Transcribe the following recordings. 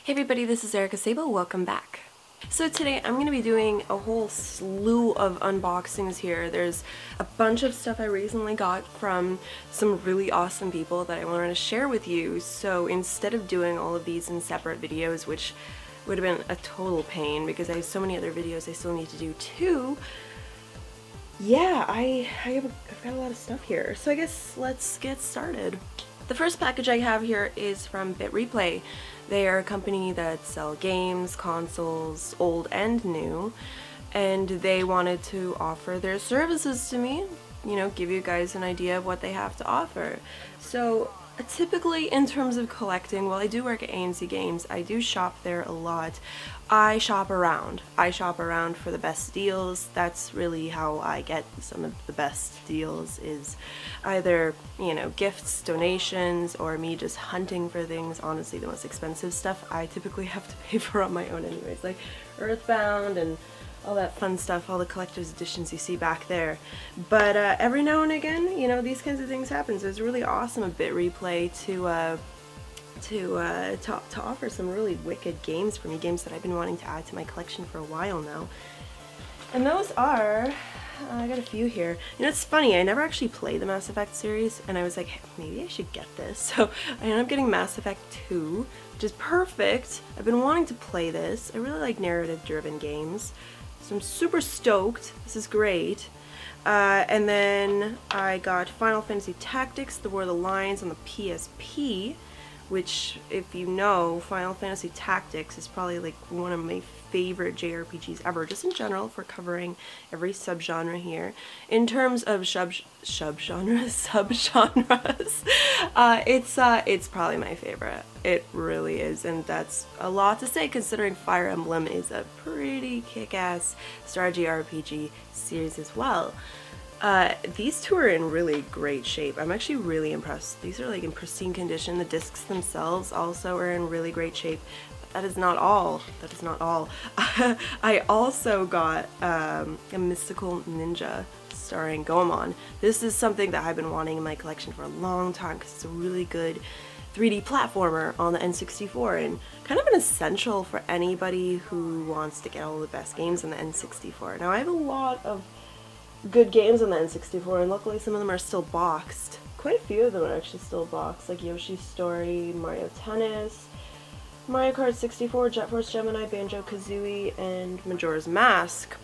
Hey everybody, this is Erika Szabo, welcome back. So today I'm going to be doing a whole slew of unboxings here. There's a bunch of stuff I recently got from some really awesome people that I wanted to share with you. So instead of doing all of these in separate videos, which would have been a total pain because I have so many other videos I still need to do too, yeah, I've got a lot of stuff here. So I guess let's get started. The first package I have here is from BitReplay. They are a company that sell games, consoles, old and new, and they wanted to offer their services to me, you know, give you guys an idea of what they have to offer. So typically in terms of collecting, while I do work at A&C Games, I do shop there a lot. I shop around. I shop around for the best deals. That's really how I get some of the best deals, is either, you know, gifts, donations, or me just hunting for things. Honestly, the most expensive stuff I typically have to pay for on my own anyways, like Earthbound and all that fun stuff, all the collector's editions you see back there. But every now and again, you know, these kinds of things happen. So it's really awesome of BitReplay to offer some really wicked games for me, games that I've been wanting to add to my collection for a while now. And those are, I got a few here. You know, it's funny, I never actually played the Mass Effect series, and I was like, hey, maybe I should get this. So I ended up getting Mass Effect 2, which is perfect. I've been wanting to play this. I really like narrative-driven games. So I'm super stoked. This is great. And then I got Final Fantasy Tactics, The War of the Lions on the PSP, which, if you know, Final Fantasy Tactics is probably like one of my favorite JRPGs ever, just in general, for covering every subgenre here. In terms of subgenres, it's probably my favorite. It really is, and that's a lot to say considering Fire Emblem is a pretty kick-ass strategy RPG series as well. These two are in really great shape. I'm actually really impressed. These are like in pristine condition. The discs themselves also are in really great shape. But that is not all. That is not all. I also got a Mystical Ninja starring Goemon. This is something that I've been wanting in my collection for a long time because it's a really good 3D platformer on the N64 and kind of an essential for anybody who wants to get all the best games on the N64. Now I have a lot of good games on the N64, and luckily some of them are still boxed. Quite a few of them are actually still boxed, like Yoshi's Story, Mario Tennis, Mario Kart 64, Jet Force Gemini, Banjo-Kazooie, and Majora's Mask.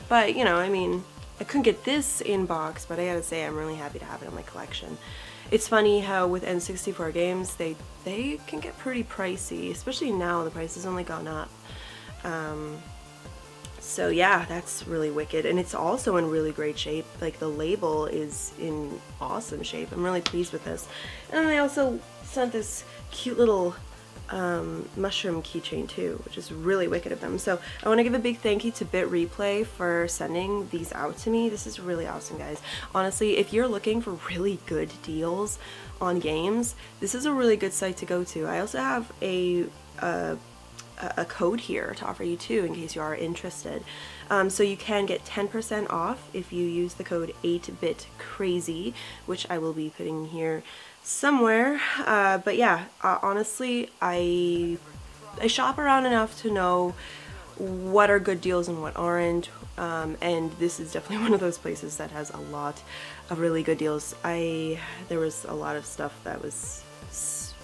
But, you know, I mean, I couldn't get this in box, but I gotta say I'm really happy to have it in my collection. It's funny how with N64 games, they can get pretty pricey, especially now. The price has only gone up. So yeah, that's really wicked, and it's also in really great shape. Like, the label is in awesome shape. I'm really pleased with this. And they also sent this cute little mushroom keychain too, which is really wicked of them. So I want to give a big thank you to BitReplay for sending these out to me. This is really awesome, guys. Honestly, if you're looking for really good deals on games, this is a really good site to go to. I also have a code here to offer you too, in case you are interested. So you can get 10% off if you use the code 8bitcrazy, which I will be putting here somewhere. But yeah, honestly, I shop around enough to know what are good deals and what aren't, and this is definitely one of those places that has a lot of really good deals. There was a lot of stuff that was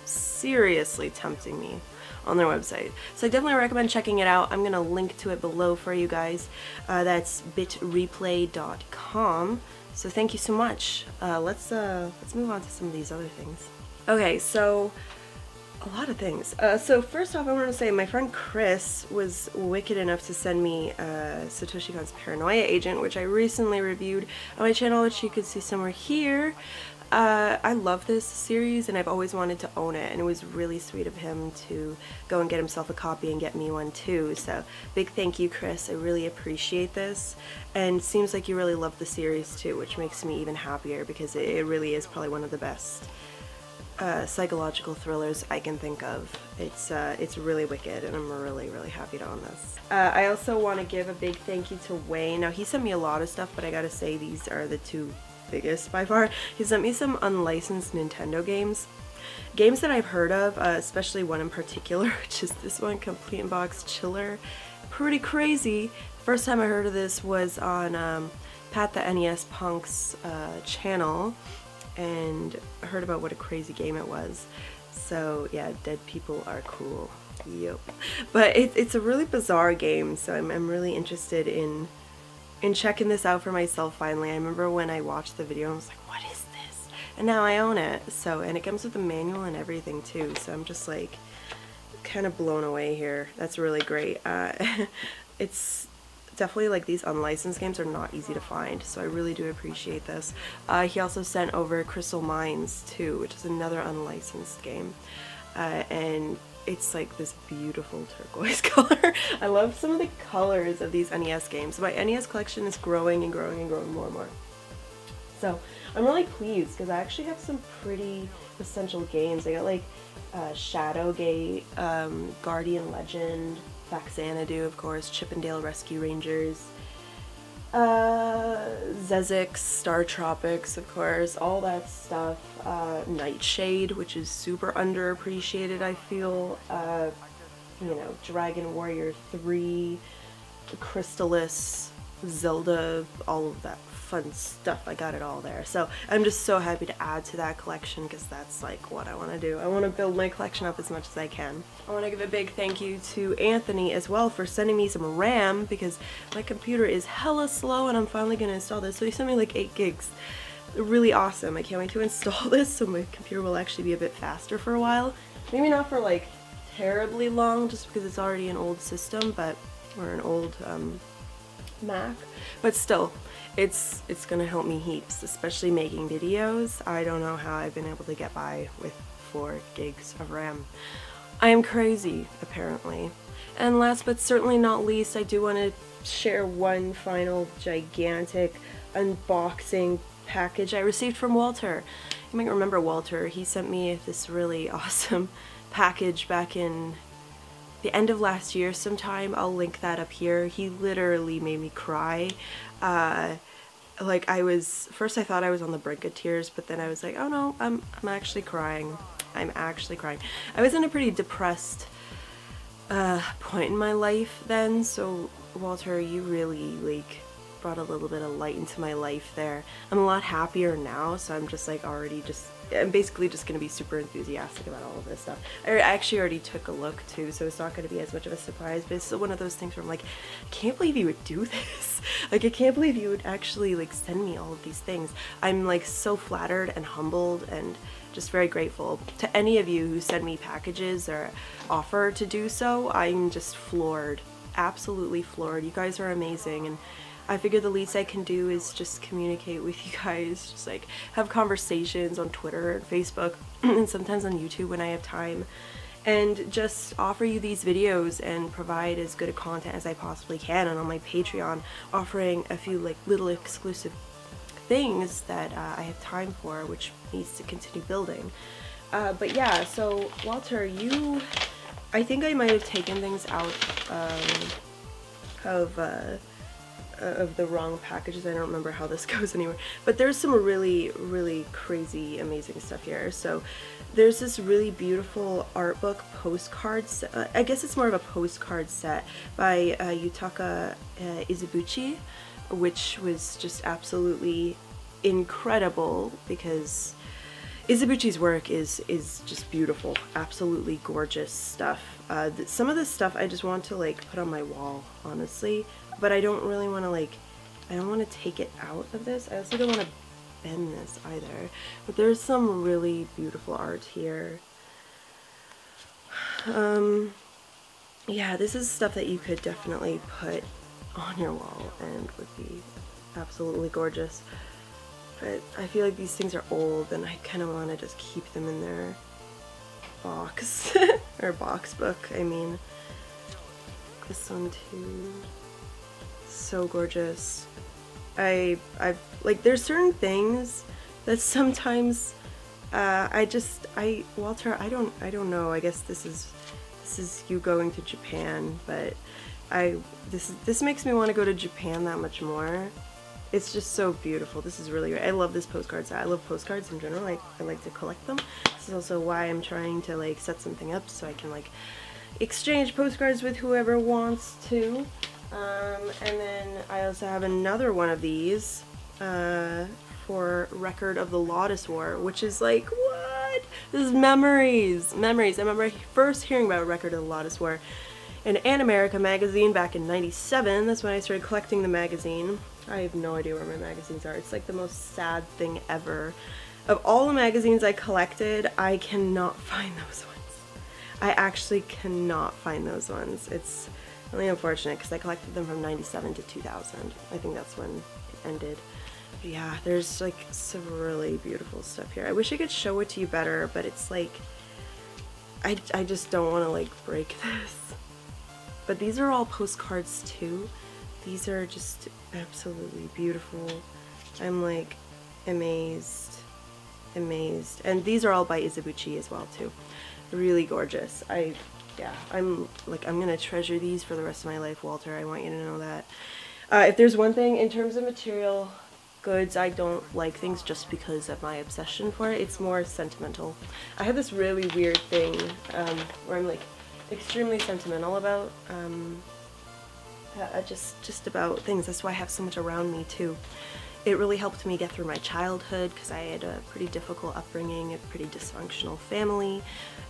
seriously tempting me on their website. So I definitely recommend checking it out. I'm gonna link to it below for you guys. That's bitreplay.com. So thank you so much. Let's move on to some of these other things. Okay, so a lot of things. So first off, I want to say my friend Chris was wicked enough to send me Satoshi Kon's Paranoia Agent, which I recently reviewed on my channel, which you could see somewhere here. I love this series and I've always wanted to own it, and it was really sweet of him to go and get himself a copy and get me one too. So big thank you, Chris. I really appreciate this, and it seems like you really love the series too, which makes me even happier because it really is probably one of the best psychological thrillers I can think of. It's really wicked, and I'm really happy to own this. I also want to give a big thank you to Wayne. Now, he sent me a lot of stuff, but I gotta say these are the two biggest by far. He sent me some unlicensed Nintendo games. games that I've heard of, especially one in particular, which is this one, Complete Inbox Chiller. Pretty crazy. First time I heard of this was on Pat the NES Punk's channel, and I heard about what a crazy game it was. So yeah, dead people are cool. Yep. But it's a really bizarre game, so I'm really interested in checking this out for myself finally. I remember when I watched the video, I was like, what is this? And now I own it. So, and it comes with a manual and everything too, so I'm just like kind of blown away here. That's really great. It's definitely like these unlicensed games are not easy to find, so I really do appreciate this. He also sent over Crystal Mines too, which is another unlicensed game, and it's like this beautiful turquoise color. I love some of the colors of these NES games. My NES collection is growing and growing and growing more and more. So I'm really pleased because I actually have some pretty essential games. I got like Shadowgate, Guardian Legend, Faxanadu, of course, Chippendale Rescue Rangers, Zezix, Star Tropics, of course, all that stuff. Nightshade, which is super underappreciated, I feel. You know, Dragon Warrior 3, Crystallis, Zelda, all of that fun stuff. I got it all there. So I'm just so happy to add to that collection because that's like what I want to do. I want to build my collection up as much as I can. I want to give a big thank you to Anthony as well for sending me some RAM because my computer is hella slow and I'm finally going to install this. So he sent me like 8 gigs. Really awesome. I can't wait to install this so my computer will actually be a bit faster for a while. Maybe not for like terribly long just because it's already an old system, but or an old Mac, but still it's gonna help me heaps, especially making videos. I don't know how I've been able to get by with 4 gigs of RAM. I am crazy, apparently. And last but certainly not least, I do want to share one final gigantic unboxing package I received from Vulture. You might remember Vulture. He sent me this really awesome package back in the end of last year sometime. I'll link that up here. He literally made me cry. Like first I thought I was on the brink of tears, but then I was like, oh no, I'm actually crying. I'm actually crying. I was in a pretty depressed point in my life then, so Vulture, you really like brought a little bit of light into my life there. I'm a lot happier now, so I'm just like I'm basically just going to be super enthusiastic about all of this stuff. I actually already took a look too, so it's not going to be as much of a surprise, but it's still one of those things where I'm like, I can't believe you would do this. Like, I can't believe you would actually like send me all of these things. I'm like so flattered and humbled and just very grateful. To any of you who send me packages or offer to do so, I'm just floored. Absolutely floored. You guys are amazing, and I figure the least I can do is just communicate with you guys, just like have conversations on Twitter and Facebook and sometimes on YouTube when I have time, and just offer you these videos and provide as good a content as I possibly can, and on my Patreon offering a few like little exclusive things that I have time for, which needs to continue building. But yeah, so Vulture, I think I might have taken things out of the wrong packages. I don't remember how this goes anywhere, but there's some really, really crazy, amazing stuff here. So there's this really beautiful art book postcard set. I guess it's more of a postcard set by Yutaka Izubuchi, which was just absolutely incredible because Izubuchi's work is just beautiful, absolutely gorgeous stuff. Some of this stuff I just want to like put on my wall, honestly, but I don't really want to like, I don't want to take it out of this. I also don't want to bend this either, but there's some really beautiful art here. Yeah, this is stuff that you could definitely put on your wall and would be absolutely gorgeous. But I feel like these things are old and I kind of want to just keep them in their box, or box book, I mean. This one too. So gorgeous. I've like, there's certain things that sometimes Vulture, I don't know, I guess this is you going to Japan, but this makes me want to go to Japan that much more. It's just so beautiful. This is really great. I love this postcard set. I love postcards in general. I like to collect them. This is also why I'm trying to like set something up so I can like exchange postcards with whoever wants to. And then I also have another one of these for Record of the Lotus War, which is like, what? This is memories. Memories. I remember first hearing about Record of the Lotus War in An America magazine back in '97. That's when I started collecting the magazine. I have no idea where my magazines are. It's like the most sad thing ever. Of all the magazines I collected, I cannot find those ones. I actually cannot find those ones. It's really unfortunate because I collected them from '97 to 2000. I think that's when it ended. But yeah, there's like some really beautiful stuff here. I wish I could show it to you better, but it's like, I just don't want to like break this. But these are all postcards too. These are just absolutely beautiful. I'm like amazed. And these are all by Izubuchi as well too. Really gorgeous. Yeah, I'm gonna treasure these for the rest of my life, Walter. I want you to know that. If there's one thing in terms of material goods, I don't like things just because of my obsession for it. It's more sentimental. I have this really weird thing where I'm like extremely sentimental about just about things. That's why I have so much around me too. It really helped me get through my childhood because I had a pretty difficult upbringing, a pretty dysfunctional family,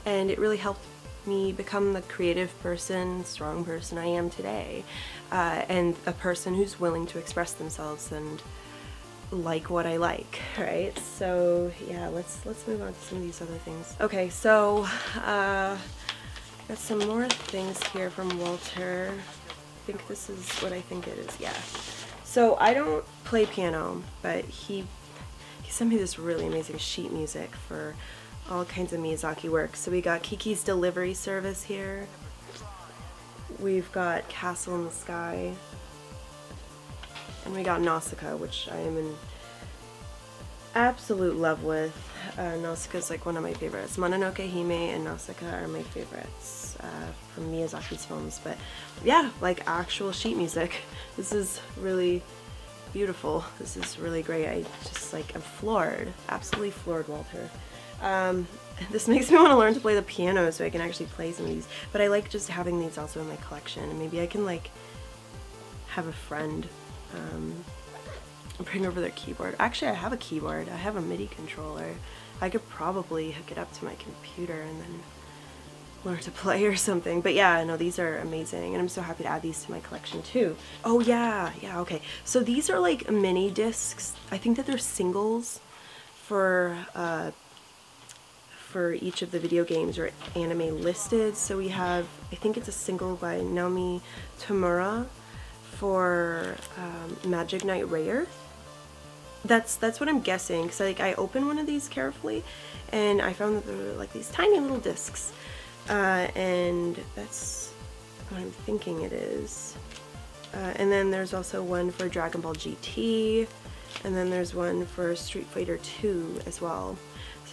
and it really helped me become the creative person, strong person I am today, and a person who's willing to express themselves and like what I like, right? So yeah, let's move on to some of these other things. Okay, so got some more things here from Vulture. I think this is what I think it is, yeah. So I don't play piano, but he sent me this really amazing sheet music for all kinds of Miyazaki work. So we got Kiki's Delivery Service here. We've got Castle in the Sky. And we got Nausicaa, which I am in absolute love with. Nausicaa is like one of my favorites. Mononoke Hime and Nausicaa are my favorites from Miyazaki's films. But yeah, like actual sheet music. This is really beautiful. This is really great. I just like, I'm floored. Absolutely floored, Walter. This makes me want to learn to play the piano so I can actually play some of these. But I like just having these also in my collection. And maybe I can like have a friend bring over their keyboard. Actually, I have a keyboard. I have a MIDI controller. I could probably hook it up to my computer and then learn to play or something. But yeah, no, these are amazing, and I'm so happy to add these to my collection too. Oh yeah, okay. So these are like mini discs. I think that they're singles for each of the video games or anime listed. So we have, I think it's a single by Naomi Tamura for Magic Knight Rayearth. That's what I'm guessing, because like I opened one of these carefully and I found that there were like these tiny little discs, and that's what I'm thinking it is. And then there's also one for Dragon Ball GT, and then there's one for Street Fighter 2 as well.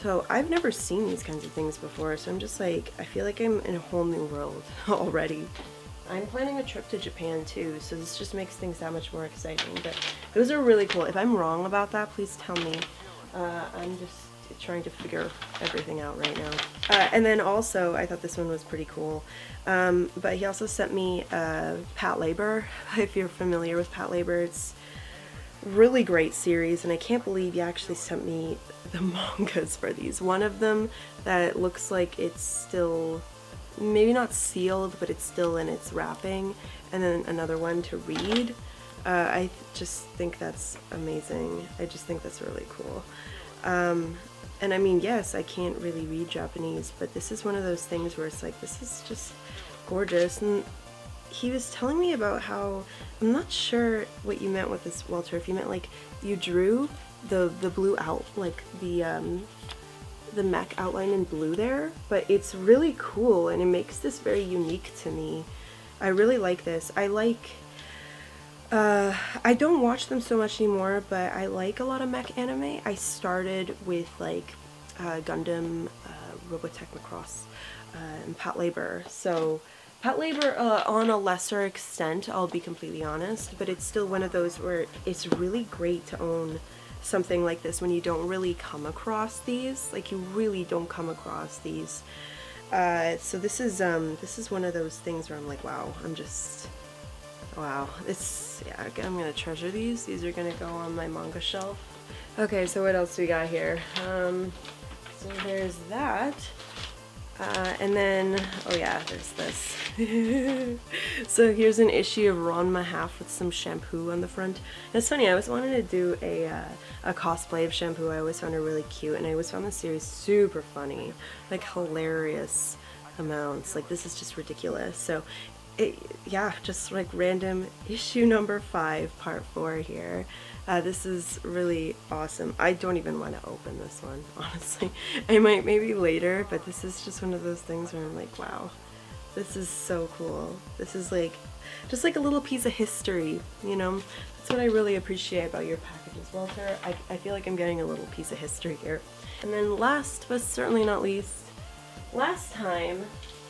So I've never seen these kinds of things before, so I'm just like, I feel like I'm in a whole new world already. I'm planning a trip to Japan too, so this just makes things that much more exciting. But those are really cool. If I'm wrong about that, please tell me. I'm just trying to figure everything out right now. And then also, I thought this one was pretty cool. But he also sent me Patlabor. If you're familiar with Patlabor, it's a really great series, and I can't believe he actually sent me the mangas for these. One of them that looks like it's still, maybe not sealed, but it's still in its wrapping, and then another one to read. I just think that's amazing. I just think that's really cool. And I mean, yes, I can't really read Japanese, but this is one of those things where it's like, this is just gorgeous. And he was telling me about how, I'm not sure what you meant with this, Walter, if you meant like you drew the blue out, like the mech outline in blue there, but it's really cool and it makes this very unique to me. I really like this. I like, I don't watch them so much anymore, but I like a lot of mech anime. I started with like Gundam, Robotech Macross, and Patlabor. So Pet labor on a lesser extent, I'll be completely honest, but it's still one of those where it's really great to own something like this when you don't really come across these. Like, you really don't come across these. So this is one of those things where I'm like, wow, wow, it's, yeah, I'm gonna treasure these. These are gonna go on my manga shelf. Okay, so what else we got here? So there's that. And then, oh yeah, there's this. So here's an issue of Ranma Half with some shampoo on the front. And it's funny, I always wanted to do a cosplay of shampoo. I always found her really cute, and I always found this series super funny, like hilarious amounts. Like, this is just ridiculous. So, yeah, just like random issue number 5, part 4 here. This is really awesome. I don't even want to open this one, honestly. I might maybe later, but this is just one of those things where I'm like, wow, this is so cool. This is like, just like a little piece of history, you know? That's what I really appreciate about your packages, Vulture. I feel like I'm getting a little piece of history here. And then last, but certainly not least, last time,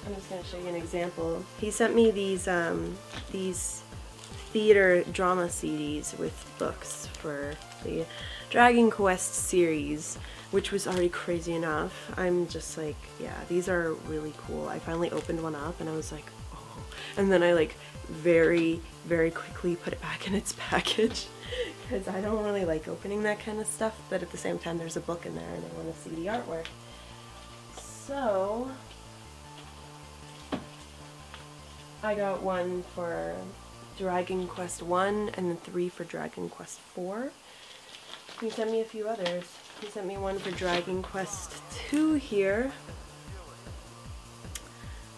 I'm just going to show you an example. He sent me these theater drama CDs with books for the Dragon Quest series, which was already crazy enough. I'm just like, yeah, these are really cool. I finally opened one up and I was like, oh. And then I like very, very quickly put it back in its package because I don't really like opening that kind of stuff, but at the same time there's a book in there and I want to see the artwork. So I got one for Dragon Quest 1 and then 3 for Dragon Quest 4. He sent me a few others. He sent me one for Dragon Quest 2 here.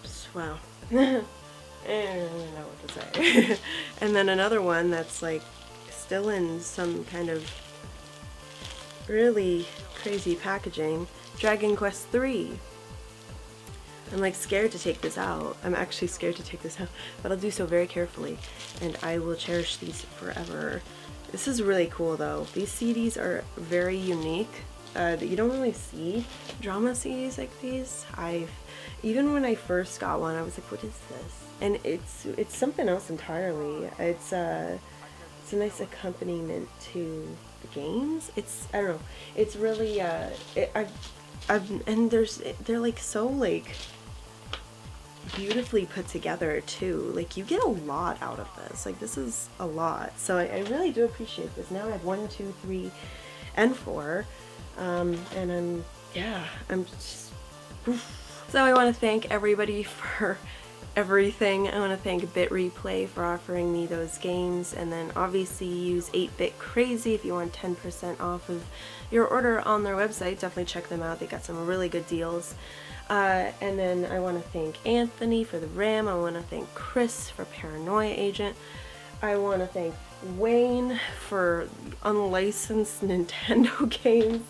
Just, wow. I don't know what to say. And then another one that's like still in some kind of really crazy packaging. Dragon Quest 3. I'm like scared to take this out. I'm actually scared to take this out, but I'll do so very carefully, and I will cherish these forever. This is really cool though. These CDs are very unique. That you don't really see drama CDs like these. Even when I first got one, I was like, what is this? And it's something else entirely. It's a nice accompaniment to the games. I don't know. It's really and they're like so like beautifully put together too. Like, you get a lot out of this. Like, this is a lot. So I really do appreciate this. Now I have 1, 2, 3, and 4. And I'm just oof. So I want to thank everybody for everything. I want to thank BitReplay for offering me those games, and then obviously use 8-Bit Crazy if you want 10% off of your order on their website. Definitely check them out. They got some really good deals. And then I want to thank Anthony for the RAM. I want to thank Chris for Paranoia Agent. I want to thank Wayne for unlicensed Nintendo games.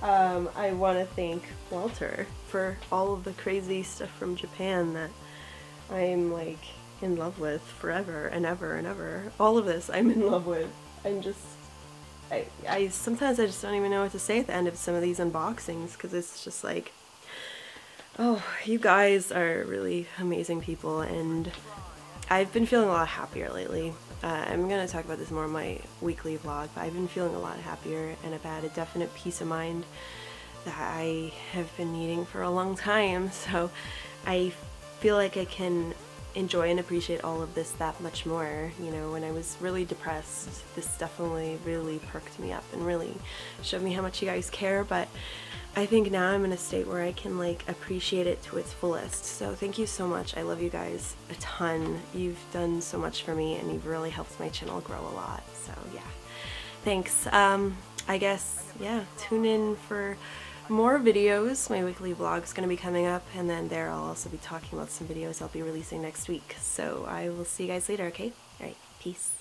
I want to thank Vulture for all of the crazy stuff from Japan that I'm like in love with forever and ever and ever. All of this I'm in love with. I'm just, sometimes I just don't even know what to say at the end of some of these unboxings, because it's just like, oh, you guys are really amazing people, and I've been feeling a lot happier lately. I'm going to talk about this more in my weekly vlog, but I've been feeling a lot happier, and I've had a definite peace of mind that I have been needing for a long time, so I feel like I can enjoy and appreciate all of this that much more. You know, when I was really depressed, this definitely really perked me up and really showed me how much you guys care, but I think now I'm in a state where I can like appreciate it to its fullest. So thank you so much. I love you guys a ton. You've done so much for me, and you've really helped my channel grow a lot. So yeah, thanks. I guess, yeah, tune in for more videos. My weekly vlog is going to be coming up, and then there I'll also be talking about some videos I'll be releasing next week. So I will see you guys later, okay? Alright, peace.